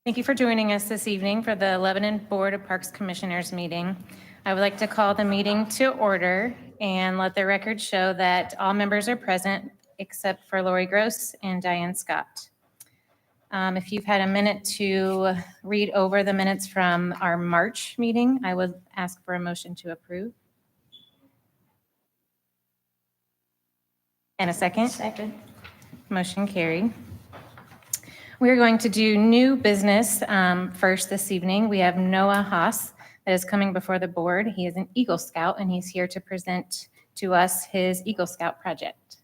Thank you for joining us this evening for the Lebanon Board of Parks Commissioners meeting. I would like to call the meeting to order and let the record show that all members are present except for Lori Gross and Diane Scott. If you've had a minute to read over the minutes from our March meeting, I would ask for a motion to approve. And a second? Second. Motion carried. We're going to do new business first this evening. We have Noah Haas that is coming before the board. He is an Eagle Scout, and he's here to present to us his Eagle Scout project.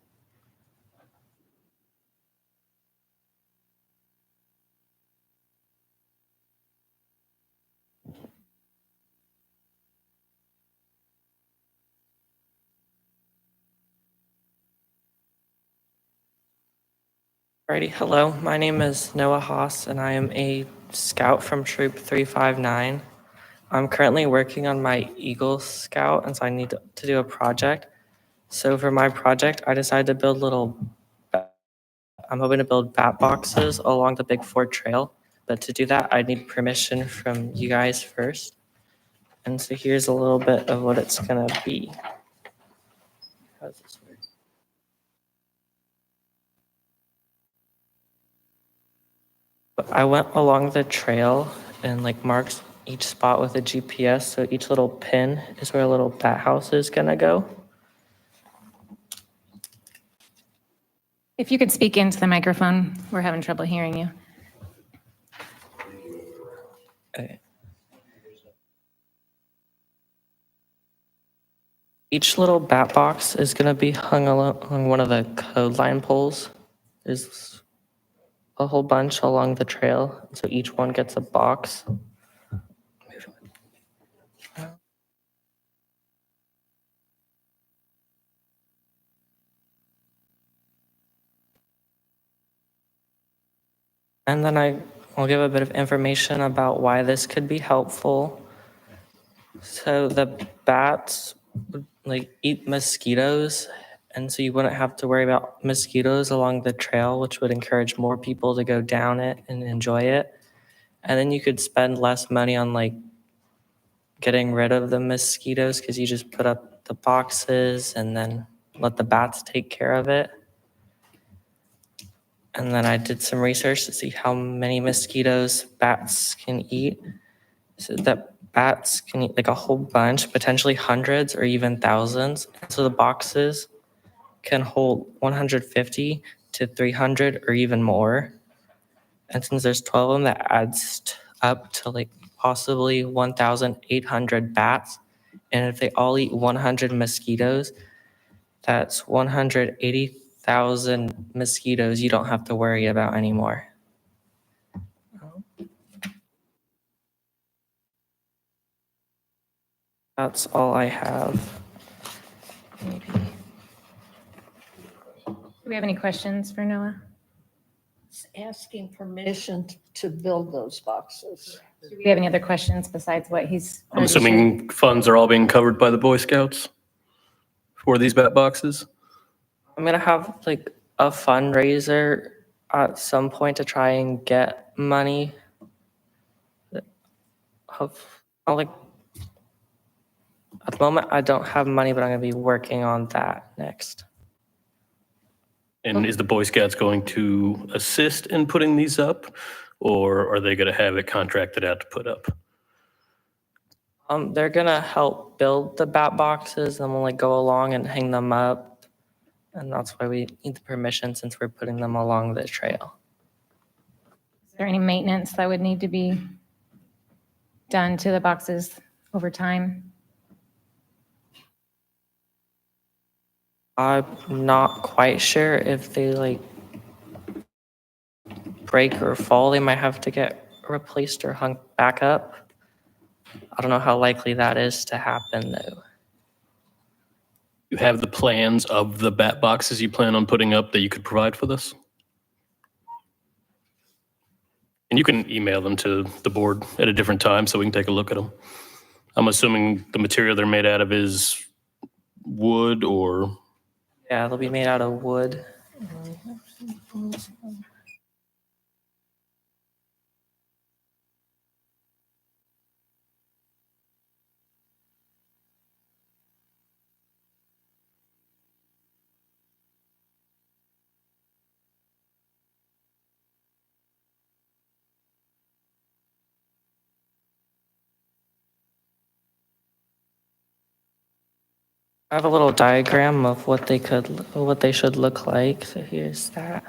Alrighty, hello, my name is Noah Haas and I am a scout from Troop 359. I'm currently working on my Eagle Scout and so I need to do a project. So for my project, I decided to build I'm hoping to build bat boxes along the Big Ford Trail. But to do that, I need permission from you guys first. And so here's a little bit of what it's gonna be. How does this work? I went along the trail and marked each spot with a GPS. So each little pin is where a little bat house is gonna go. If you could speak into the microphone, we're having trouble hearing you. Okay. Each little bat box is gonna be hung along one of the code line poles. There's a whole bunch along the trail, so each one gets a box. And then I'll give a bit of information about why this could be helpful. So the bats would eat mosquitoes, and so you wouldn't have to worry about mosquitoes along the trail, which would encourage more people to go down it and enjoy it. And then you could spend less money on getting rid of the mosquitoes because you just put up the boxes and then let the bats take care of it. And then I did some research to see how many mosquitoes bats can eat. So that bats can eat a whole bunch, potentially hundreds or even thousands. So the boxes can hold 150 to 300 or even more. And since there's 12 of them, that adds up to possibly 1,800 bats. And if they all eat 100 mosquitoes, that's 180,000 mosquitoes you don't have to worry about anymore. That's all I have. Maybe. Do we have any questions for Noah? Asking permission to build those boxes. Do we have any other questions besides what he's? I'm assuming funds are all being covered by the Boy Scouts for these bat boxes? I'm gonna have a fundraiser at some point to try and get money. At the moment, I don't have money, but I'm gonna be working on that next. And is the Boy Scouts going to assist in putting these up, or are they going to have it contracted out to put up? They're gonna help build the bat boxes, and we'll go along and hang them up, and that's why we need the permission since we're putting them along the trail. Is there any maintenance that would need to be done to the boxes over time? I'm not quite sure if they break or fall. They might have to get replaced or hung back up. I don't know how likely that is to happen though. You have the plans of the bat boxes you plan on putting up that you could provide for this? And you can email them to the board at a different time so we can take a look at them. I'm assuming the material they're made out of is wood or? Yeah, they'll be made out of wood. I have a little diagram of what they should look like. So here's that.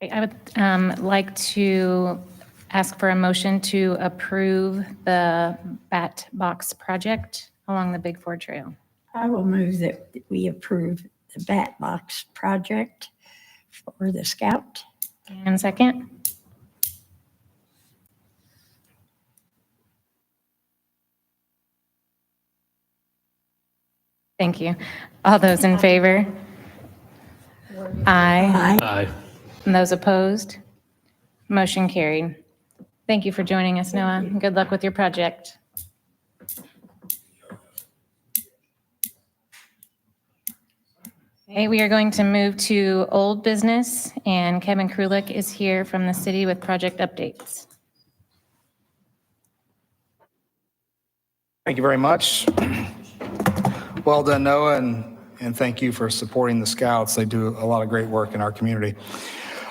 I would like to ask for a motion to approve the bat box project along the Big Four Trail. I will move that we approve the bat box project for the Scout. And second? Thank you. All those in favor? Aye. Aye. Aye. And those opposed? Motion carried. Thank you for joining us, Noah. Good luck with your project. Okay, we are going to move to old business, and Kevin Krulik is here from the city with project updates. Thank you very much. Well done, Noah, and thank you for supporting the Scouts. They do a lot of great work in our community.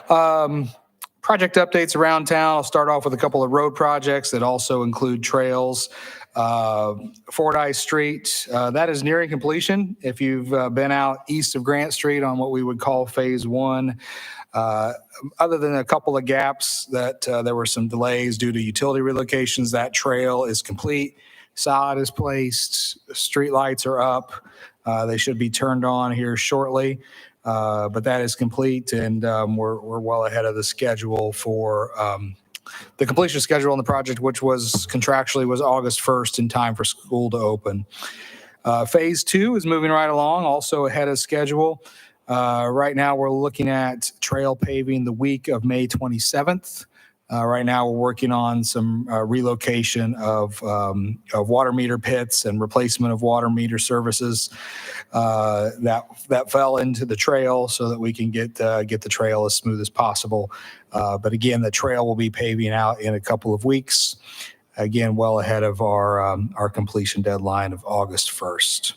Project updates around town. I'll start off with a couple of road projects that also include trails. Fordyce Street, that is nearing completion. If you've been out east of Grant Street on what we would call Phase 1, other than a couple of gaps that there were some delays due to utility relocations, that trail is complete. Sod is placed, street lights are up. They should be turned on here shortly, but that is complete, and we're well ahead of the schedule for the completion schedule on the project, which was contractually was August 1st in time for school to open. Phase 2 is moving right along, also ahead of schedule. Right now, we're looking at trail paving the week of May 27th. Right now, we're working on some relocation of water meter pits and replacement of water meter services that fell into the trail so that we can get the trail as smooth as possible. But again, the trail will be paving out in a couple of weeks. Again, well ahead of our completion deadline of August 1st.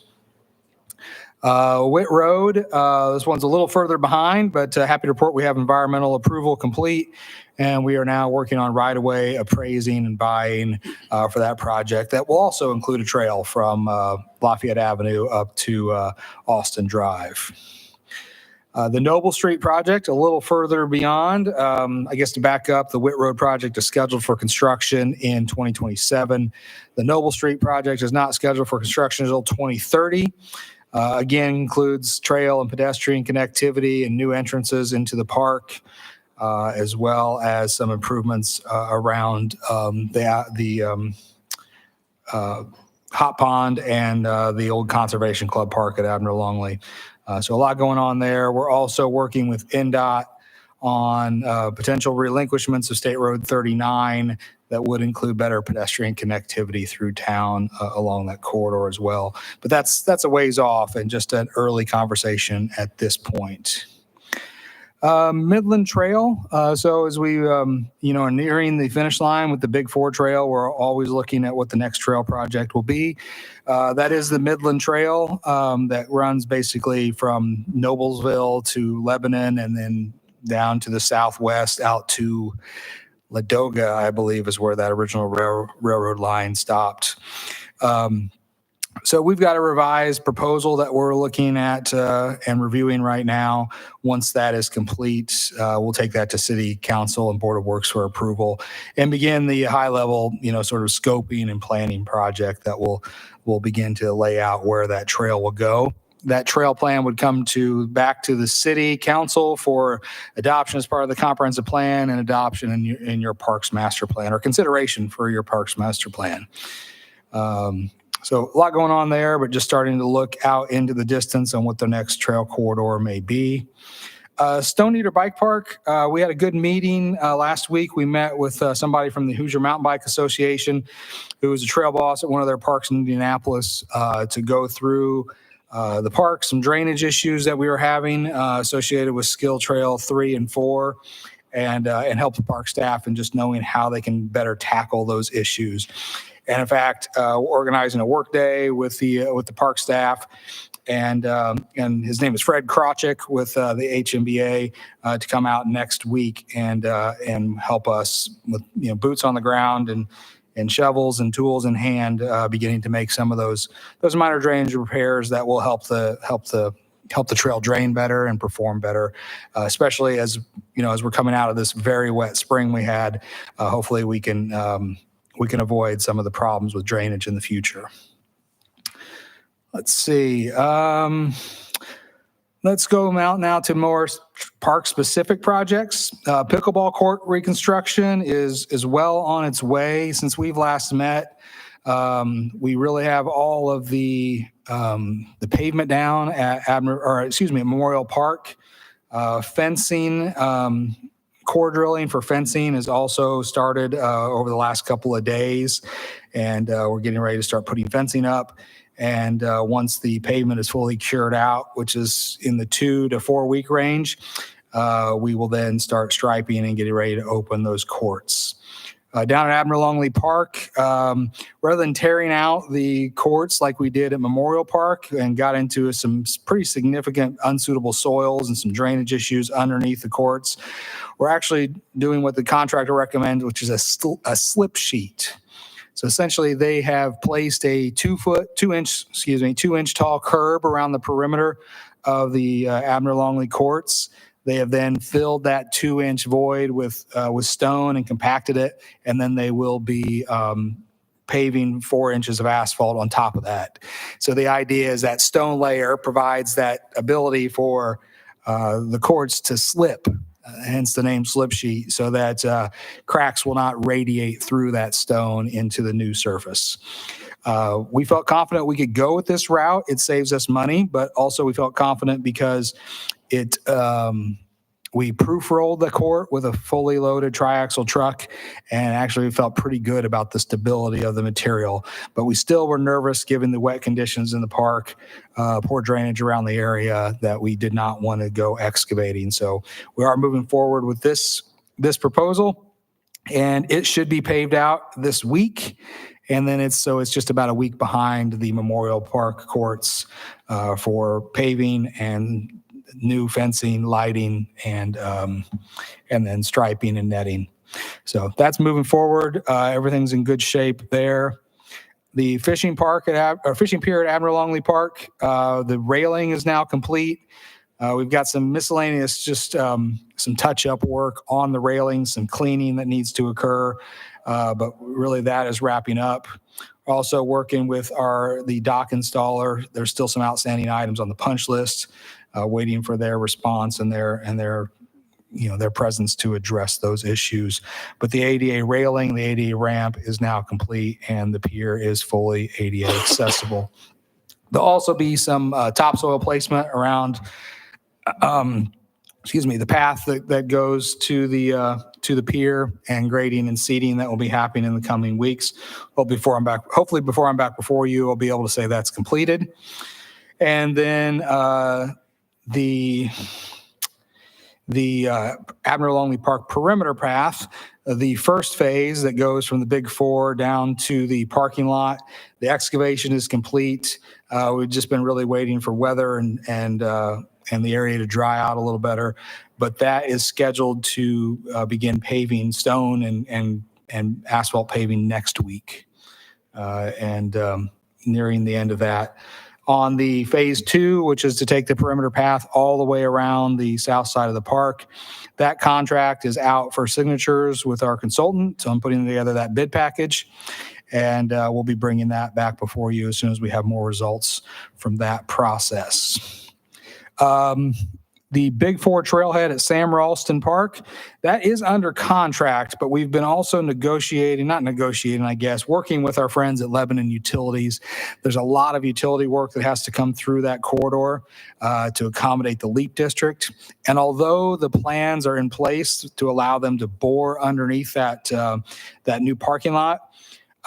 Witt Road, this one's a little further behind, but happy to report we have environmental approval complete, and we are now working on right-of-way appraising and buying for that project. That will also include a trail from Lafayette Avenue up to Austin Drive. The Noble Street project, a little further beyond. I guess to back up, the Witt Road project is scheduled for construction in 2027. The Noble Street project is not scheduled for construction until 2030. Again, includes trail and pedestrian connectivity and new entrances into the park, as well as some improvements around the Hot Pond and the old Conservation Club Park at Admiral Longley. So a lot going on there. We're also working with NDOT on potential relinquishments of State Road 39 that would include better pedestrian connectivity through town along that corridor as well. But that's a ways off and just an early conversation at this point. Midland Trail. So as we, are nearing the finish line with the Big Four Trail, we're always looking at what the next trail project will be. That is the Midland Trail that runs basically from Noblesville to Lebanon and then down to the southwest out to Ladoga, I believe, is where that original railroad line stopped. So we've got a revised proposal that we're looking at and reviewing right now. Once that is complete, we'll take that to City Council and Board of Works for approval and begin the high-level, sort of scoping and planning project that will begin to lay out where that trail will go. That trail plan would come back to the City Council for adoption as part of the comprehensive plan and adoption in your Parks Master Plan or consideration for your Parks Master Plan. So a lot going on there, but just starting to look out into the distance on what the next trail corridor may be. Stone Eater Bike Park, we had a good meeting last week. We met with somebody from the Hoosier Mountain Bike Association, who was a trail boss at one of their parks in Indianapolis, to go through the park, some drainage issues that we were having associated with Skill Trail 3 and 4, and help the park staff in just knowing how they can better tackle those issues. And in fact, we're organizing a work day with the park staff. And his name is Fred Krawczyk with the HMBA to come out next week and help us with boots on the ground and shovels and tools in hand, beginning to make some of those minor drainage repairs that will help the trail drain better and perform better, especially as we're coming out of this very wet spring we had. Hopefully we can avoid some of the problems with drainage in the future. Let's see. Let's go out now to more park-specific projects. Pickleball court reconstruction is well on its way. Since we've last met, we really have all of the pavement down at Memorial Park. Fencing, core drilling for fencing has also started over the last couple of days, and we're getting ready to start putting fencing up. And once the pavement is fully cured out, which is in the 2 to 4 week range, we will then start striping and getting ready to open those courts. Down at Admiral Longley Park, rather than tearing out the courts like we did at Memorial Park and got into some pretty significant unsuitable soils and some drainage issues underneath the courts, we're actually doing what the contractor recommends, which is a slip sheet. So essentially, they have placed a 2 inch tall curb around the perimeter of the Admiral Longley courts. They have then filled that 2 inch void with stone and compacted it, and then they will be paving 4 inches of asphalt on top of that. So the idea is that stone layer provides that ability for the courts to slip. Hence the name slip sheet, so that cracks will not radiate through that stone into the new surface. We felt confident we could go with this route. It saves us money, but also we felt confident because we proof rolled the court with a fully loaded triaxle truck and actually felt pretty good about the stability of the material. But we still were nervous given the wet conditions in the park, poor drainage around the area, that we did not want to go excavating. So we are moving forward with this proposal, and it should be paved out this week. And then it's just about a week behind the Memorial Park courts for paving and new fencing, lighting, and then striping and netting. So that's moving forward. Everything's in good shape there. The fishing pier at Admiral Longley Park, the railing is now complete. We've got some miscellaneous, just some touch-up work on the railing, some cleaning that needs to occur, but really that is wrapping up. Also working with the dock installer. There's still some outstanding items on the punch list, waiting for their response and their presence to address those issues. But the ADA railing, the ADA ramp is now complete, and the pier is fully ADA accessible. There'll also be some topsoil placement around the path that goes to the pier, and grading and seeding that will be happening in the coming weeks. Well, hopefully before I'm back before you, I'll be able to say that's completed. And then the Admiral Longley Park perimeter path, the first phase that goes from the Big Four down to the parking lot, the excavation is complete. We've just been really waiting for weather and the area to dry out a little better, but that is scheduled to begin paving stone and asphalt paving next week, and nearing the end of that. On the phase 2, which is to take the perimeter path all the way around the south side of the park, that contract is out for signatures with our consultant. So I'm putting together that bid package, and we'll be bringing that back before you as soon as we have more results from that process. The Big Four trailhead at Sam Ralston Park, that is under contract, but we've been also working with our friends at Lebanon Utilities. There's a lot of utility work that has to come through that corridor to accommodate the LEAP district. And although the plans are in place to allow them to bore underneath that new parking lot,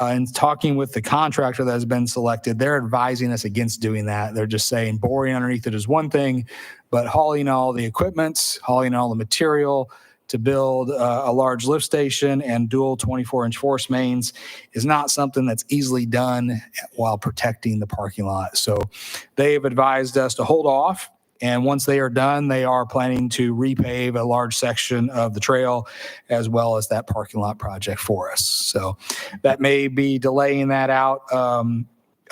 and talking with the contractor that has been selected, they're advising us against doing that. They're just saying boring underneath it is one thing, but hauling all the equipment, hauling all the material to build a large lift station and dual 24-inch force mains is not something that's easily done while protecting the parking lot. So they have advised us to hold off. And once they are done, they are planning to repave a large section of the trail as well as that parking lot project for us. So that may be delaying that out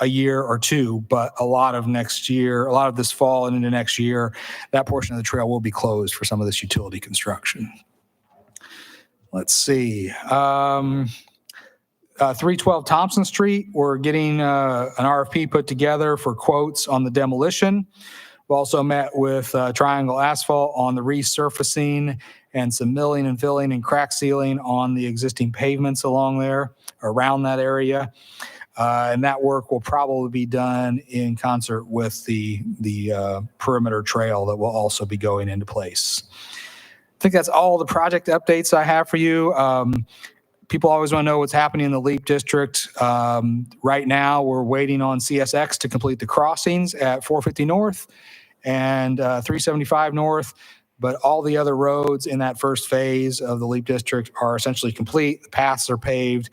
a year or two, but a lot of next year, a lot of this fall and into next year, that portion of the trail will be closed for some of this utility construction. Let's see. 312 Thompson Street, we're getting an RFP put together for quotes on the demolition. We've also met with Triangle Asphalt on the resurfacing and some milling and filling and crack sealing on the existing pavements along there, around that area. And that work will probably be done in concert with the perimeter trail that will also be going into place. I think that's all the project updates I have for you. People always want to know what's happening in the LEAP district. Right now, we're waiting on CSX to complete the crossings at 450 North and 375 North. But all the other roads in that first phase of the LEAP district are essentially complete. The paths are paved,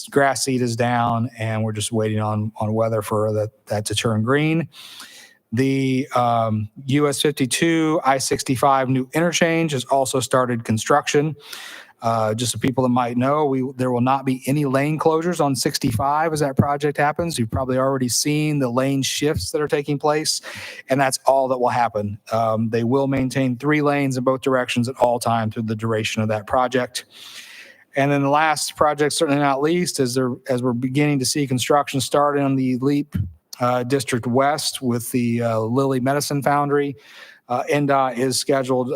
grass seed is down, and we're just waiting on weather for that to turn green. The US 52 I-65 new interchange has also started construction. Just so people that might know, there will not be any lane closures on 65 as that project happens. You've probably already seen the lane shifts that are taking place, and that's all that will happen. They will maintain 3 lanes in both directions at all times through the duration of that project. And then the last project, certainly not least, as we're beginning to see construction start on the LEAP District West with the Lilly Medicine Foundry. NDOT is scheduled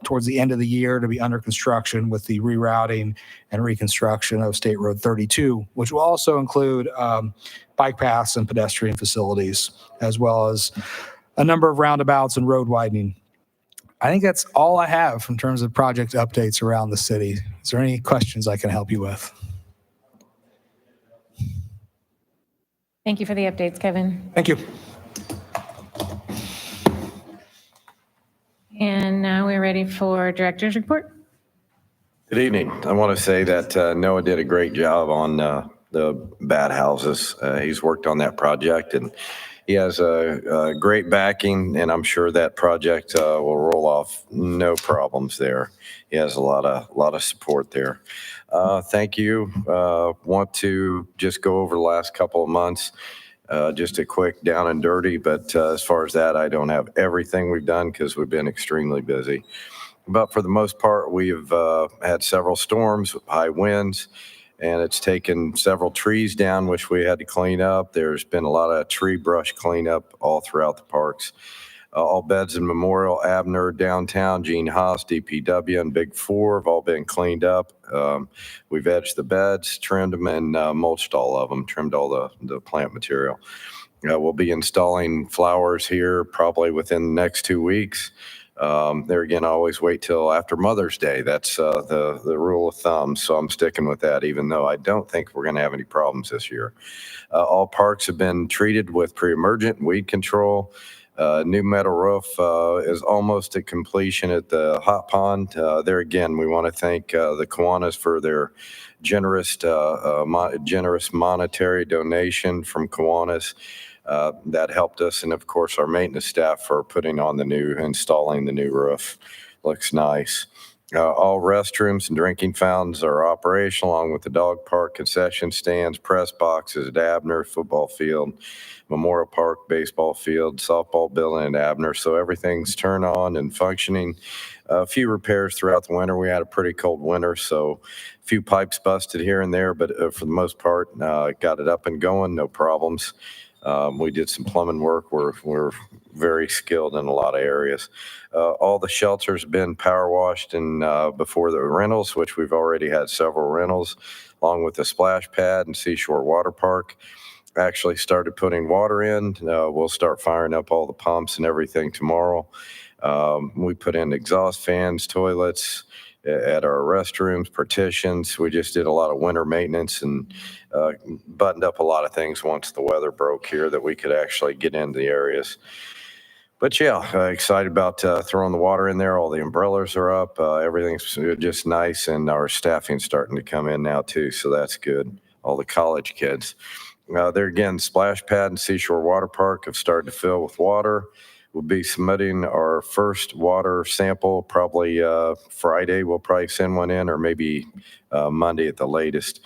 towards the end of the year to be under construction with the rerouting and reconstruction of State Road 32, which will also include bike paths and pedestrian facilities, as well as a number of roundabouts and road widening. I think that's all I have in terms of project updates around the city. Is there any questions I can help you with? Thank you for the updates, Kevin. Thank you. And now we're ready for director's report. Good evening. I want to say that Noah did a great job on the bad houses. He's worked on that project, and he has a great backing, and I'm sure that project will roll off no problems there. He has a lot of support there. Thank you. Want to just go over the last couple of months. Just a quick down and dirty, but as far as that, I don't have everything we've done because we've been extremely busy. But for the most part, we've had several storms with high winds, and it's taken several trees down, which we had to clean up. There's been a lot of tree brush cleanup all throughout the parks. All beds in Memorial, Abner, downtown, Gene Haas, DPW, and Big Four have all been cleaned up. We've edged the beds, trimmed them, and mulched all of them, trimmed all the plant material. We'll be installing flowers here probably within the next 2 weeks. There again, I always wait till after Mother's Day. That's the rule of thumb, so I'm sticking with that, even though I don't think we're going to have any problems this year. All parks have been treated with pre-emergent weed control. New metal roof is almost at completion at the Hot Pond. There again, we want to thank the Kiwanis for their generous monetary donation from Kiwanis. That helped us, and of course our maintenance staff for installing the new roof. Looks nice. All restrooms and drinking fountains are operational, along with the dog park, concession stands, press boxes at Abner, football field, Memorial Park, baseball field, softball building at Abner. So everything's turned on and functioning. A few repairs throughout the winter. We had a pretty cold winter, so a few pipes busted here and there, but for the most part, got it up and going, no problems. We did some plumbing work. We're very skilled in a lot of areas. All the shelters have been power washed and before the rentals, which we've already had several rentals, along with the splash pad and Seashore Water Park. Actually started putting water in. We'll start firing up all the pumps and everything tomorrow. We put in exhaust fans, toilets at our restrooms, partitions. We just did a lot of winter maintenance and buttoned up a lot of things once the weather broke here that we could actually get into the areas. But yeah, excited about throwing the water in there. All the umbrellas are up. Everything's just nice, and our staffing's starting to come in now too, so that's good. All the college kids. There again, Splash Pad and Seashore Water Park have started to fill with water. We'll be submitting our first water sample probably Friday. We'll probably send one in, or maybe Monday at the latest.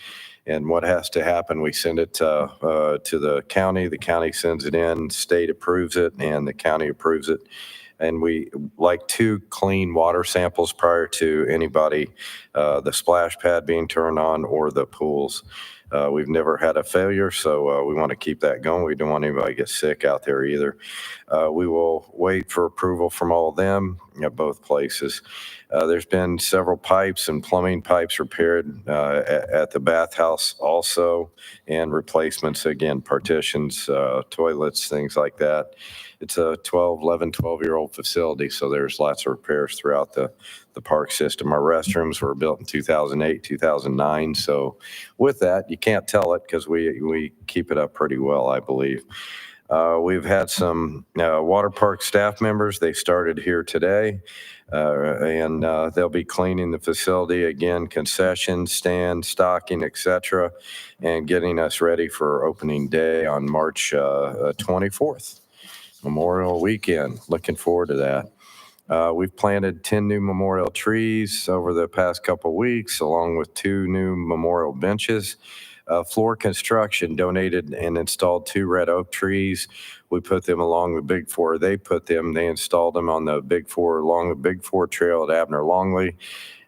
And what has to happen, we send it to the county sends it in, state approves it, and the county approves it. And we like 2 clean water samples prior to anybody, the splash pad being turned on or the pools. We've never had a failure, so we want to keep that going. We don't want anybody to get sick out there either. We will wait for approval from all of them at both places. There's been several pipes and plumbing pipes repaired at the bathhouse also, and replacements, again, partitions, toilets, things like that. It's a 12-year-old facility, so there's lots of repairs throughout the park system. Our restrooms were built in 2008, 2009, so with that, you can't tell it because we keep it up pretty well, I believe. We've had some water park staff members. They started here today, and they'll be cleaning the facility again, concession stand, stocking, etc., and getting us ready for opening day on March 24th, Memorial Weekend. Looking forward to that. We've planted 10 new memorial trees over the past couple weeks, along with 2 new memorial benches. Floor Construction donated and installed 2 red oak trees. We put them along the Big Four. They installed them on the Big Four, along the Big Four Trail at Abner Longley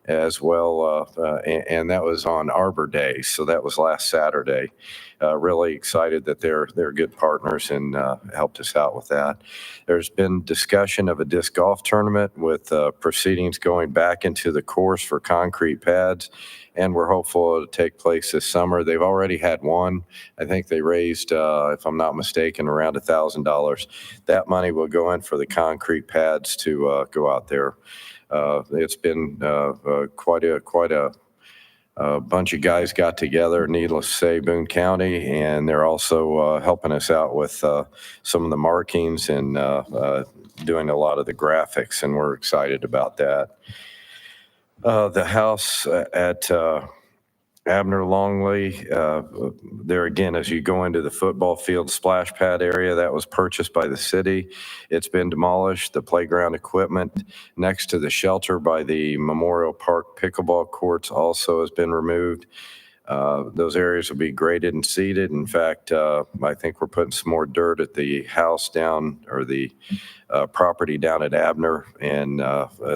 as well. And that was on Arbor Day. So that was last Saturday. Really excited that they're good partners and helped us out with that. There's been discussion of a disc golf tournament with proceedings going back into the course for concrete pads, and we're hopeful it'll take place this summer. They've already had one. I think they raised, if I'm not mistaken, around $1,000. That money will go in for the concrete pads to go out there. It's been quite a bunch of guys got together, needless to say, Boone County, and they're also helping us out with some of the markings and doing a lot of the graphics, and we're excited about that. The house at Abner Longley, there again, as you go into the football field splash pad area, that was purchased by the city. It's been demolished. The playground equipment next to the shelter by the Memorial Park pickleball courts also has been removed. Those areas will be graded and seeded. In fact, I think we're putting some more dirt at the house down, or the property down at Abner, and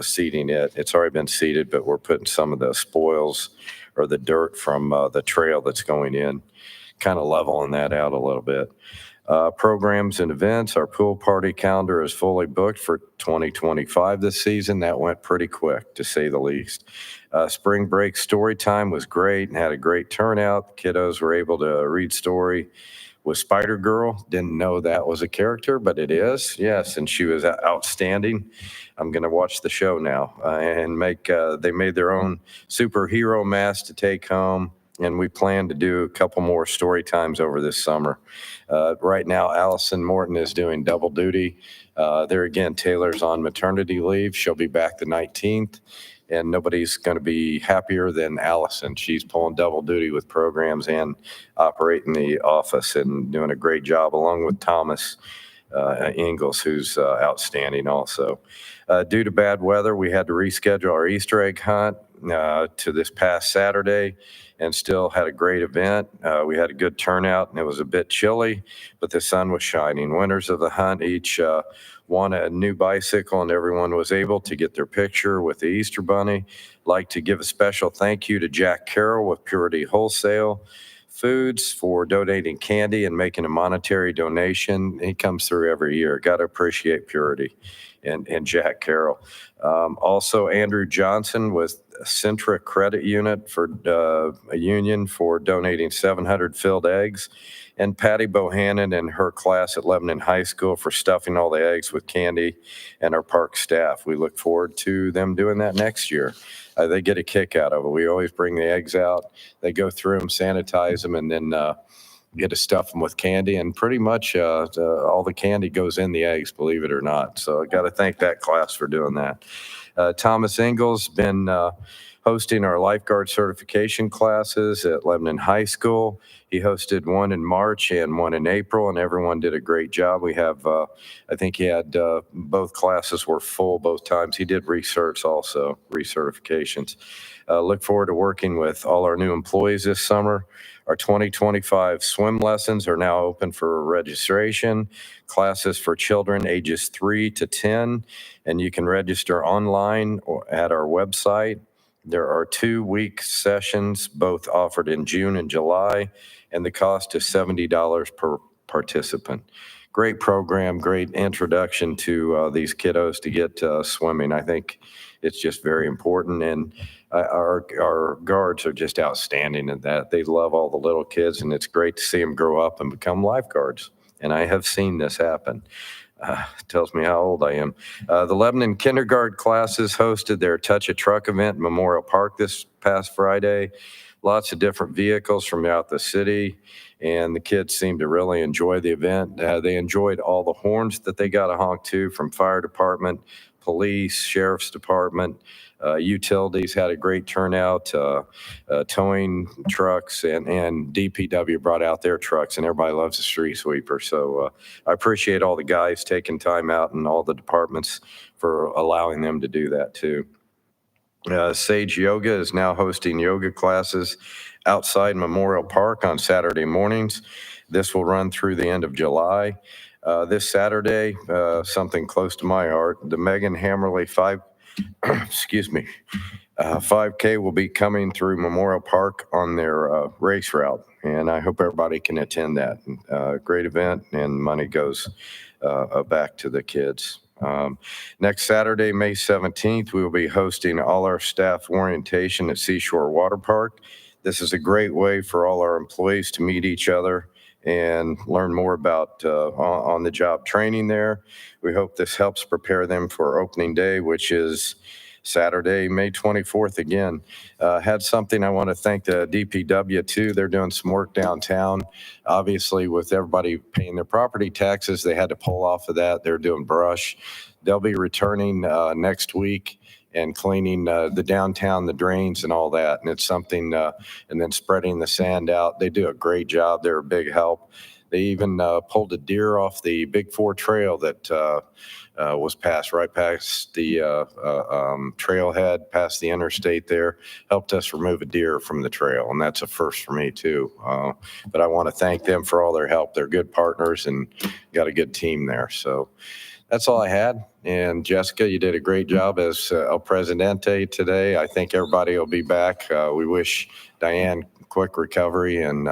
seeding it. It's already been seeded, but we're putting some of the spoils or the dirt from the trail that's going in, kind of leveling that out a little bit. Programs and events, our pool party calendar is fully booked for 2025 this season. That went pretty quick, to say the least. Spring break story time was great and had a great turnout. The kiddos were able to read story with Spider Girl. Didn't know that was a character, but it is. Yes, and she was outstanding. I'm going to watch the show now and they made their own superhero mask to take home. And we plan to do a couple more story times over this summer. Right now, Allison Morton is doing double duty. There again, Taylor's on maternity leave. She'll be back the 19th. And nobody's going to be happier than Allison. She's pulling double duty with programs and operating the office and doing a great job, along with Thomas Ingalls, who's outstanding also. Due to bad weather, we had to reschedule our Easter egg hunt to this past Saturday, and still had a great event. We had a good turnout, and it was a bit chilly, but the sun was shining. Winners of the hunt each won a new bicycle, and everyone was able to get their picture with the Easter Bunny. Like to give a special thank you to Jack Carroll with Purity Wholesale Foods for donating candy and making a monetary donation. He comes through every year. Got to appreciate Purity and Jack Carroll. Also, Andrew Johnson with Centra Credit Unit for a union for donating 700 filled eggs. And Patty Bohannon and her class at Lebanon High School for stuffing all the eggs with candy, and our park staff. We look forward to them doing that next year. They get a kick out of it. We always bring the eggs out. They go through them, sanitize them, and then get to stuff them with candy, and pretty much all the candy goes in the eggs, believe it or not. So I got to thank that class for doing that. Thomas Ingalls been hosting our lifeguard certification classes at Lebanon High School. He hosted one in March and one in April, and everyone did a great job. We have, I think he had both classes were full both times. He did research also, recertifications. Look forward to working with all our new employees this summer. Our 2025 swim lessons are now open for registration. Classes for children ages 3 to 10, and you can register online or at our website. There are 2-week sessions, both offered in June and July, and the cost is $70 per participant. Great program, great introduction to these kiddos to get swimming. I think it's just very important, and our guards are just outstanding in that. They love all the little kids, and it's great to see them grow up and become lifeguards. And I have seen this happen. Tells me how old I am. The Lebanon kindergarten classes hosted their Touch a Truck event in Memorial Park this past Friday. Lots of different vehicles from out the city, and the kids seemed to really enjoy the event. They enjoyed all the horns that they got to honk to from fire department, police, sheriff's department. Utilities had a great turnout. Towing trucks and DPW brought out their trucks, and everybody loves the street sweeper. So I appreciate all the guys taking time out and all the departments for allowing them to do that too. Sage Yoga is now hosting yoga classes outside Memorial Park on Saturday mornings. This will run through the end of July. This Saturday, something close to my heart, the Megan Hammerly 5K will be coming through Memorial Park on their race route, and I hope everybody can attend that. Great event, and money goes back to the kids. Next Saturday, May 17th, we will be hosting all our staff orientation at Seashore Water Park. This is a great way for all our employees to meet each other and learn more about on-the-job training there. We hope this helps prepare them for opening day, which is Saturday, May 24th again. Had something I want to thank the DPW too. They're doing some work downtown. Obviously, with everybody paying their property taxes, they had to pull off of that. They're doing brush. They'll be returning next week and cleaning the downtown, the drains and all that. And it's something, and then spreading the sand out. They do a great job. They're a big help. They even pulled a deer off the Big 4 trail that was passed right past the trailhead, past the interstate there, helped us remove a deer from the trail. And that's a first for me too. But I want to thank them for all their help. They're good partners and got a good team there. So that's all I had. And Jessica, you did a great job as El Presidente today. I think everybody will be back. We wish Diane quick recovery, and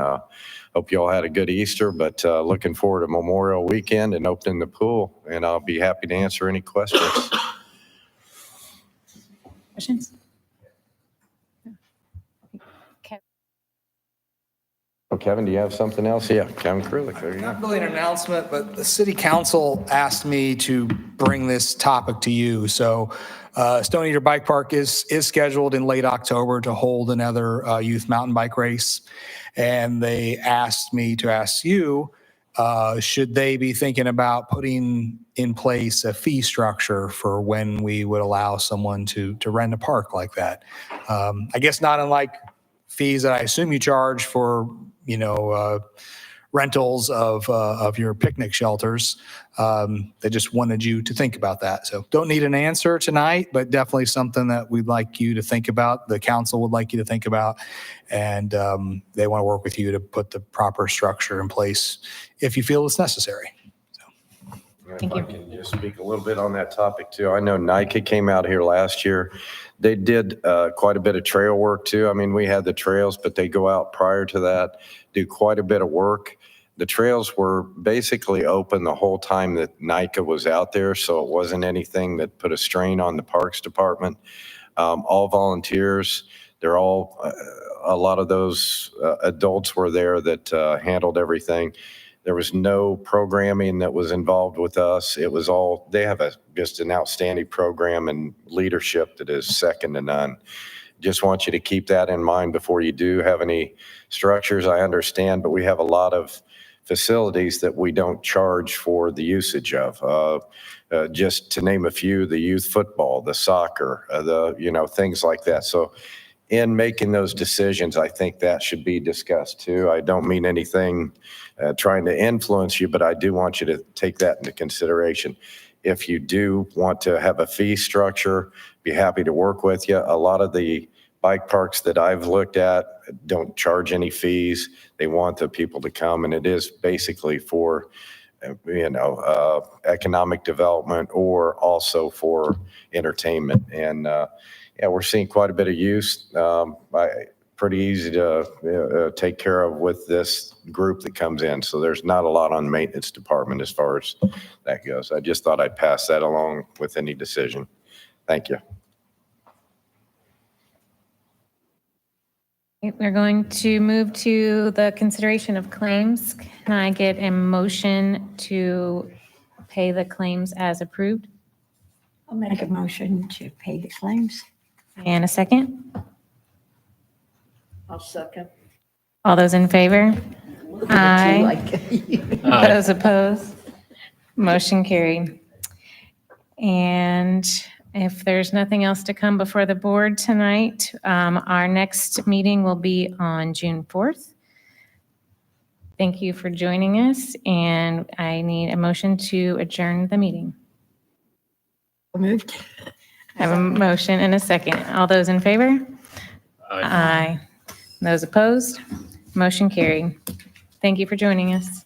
hope you all had a good Easter, but looking forward to Memorial Weekend and opening the pool, and I'll be happy to answer any questions. Questions? Oh, Kevin, do you have something else? Yeah, Kevin Krulik, there you go. Not really an announcement, but the city council asked me to bring this topic to you. So Stone Eater Bike Park is scheduled in late October to hold another youth mountain bike race. And they asked me to ask you, should they be thinking about putting in place a fee structure for when we would allow someone to rent a park like that? I guess not unlike fees that I assume you charge for, rentals of your picnic shelters. They just wanted you to think about that. So don't need an answer tonight, but definitely something that we'd like you to think about. The council would like you to think about, and they want to work with you to put the proper structure in place if you feel it's necessary. Thank If you. I can just speak a little bit on that topic too. I know NICA came out here last year. They did quite a bit of trail work too. I mean, we had the trails, but they go out prior to that, do quite a bit of work. The trails were basically open the whole time that NICA was out there, so it wasn't anything that put a strain on the Parks Department. All volunteers. They're all, a lot of those adults were there that handled everything. There was no programming that was involved with us. It was all, they have just an outstanding program and leadership that is second to none. just want you to keep that in mind before you do have any structures. I understand, but we have a lot of facilities that we don't charge for the usage of. Just to name a few, the youth football, the soccer, things like that. So in making those decisions, I think that should be discussed too. I don't mean anything trying to influence you, but I do want you to take that into consideration. If you do want to have a fee structure, be happy to work with you. A lot of the bike parks that I've looked at don't charge any fees. They want the people to come, and it is basically for economic development or also for entertainment. And we're seeing quite a bit of use. Pretty easy to take care of with this group that comes in. So there's not a lot on the maintenance department as far as that goes. I just thought I'd pass that along with any decision. Thank you. We're going to move to the consideration of claims. Can I get a motion to pay the claims as approved? I'll make a motion to pay the claims. And a second? I'll second. All those in favor? Aye. Like- Those opposed? Motion carried. And if there's nothing else to come before the board tonight, our next meeting will be on June 4th. Thank you for joining us, and I need a motion to adjourn the meeting. Moved. I have a motion and a second. All those in favor? Aye. Those opposed? Motion carried. Thank you for joining us.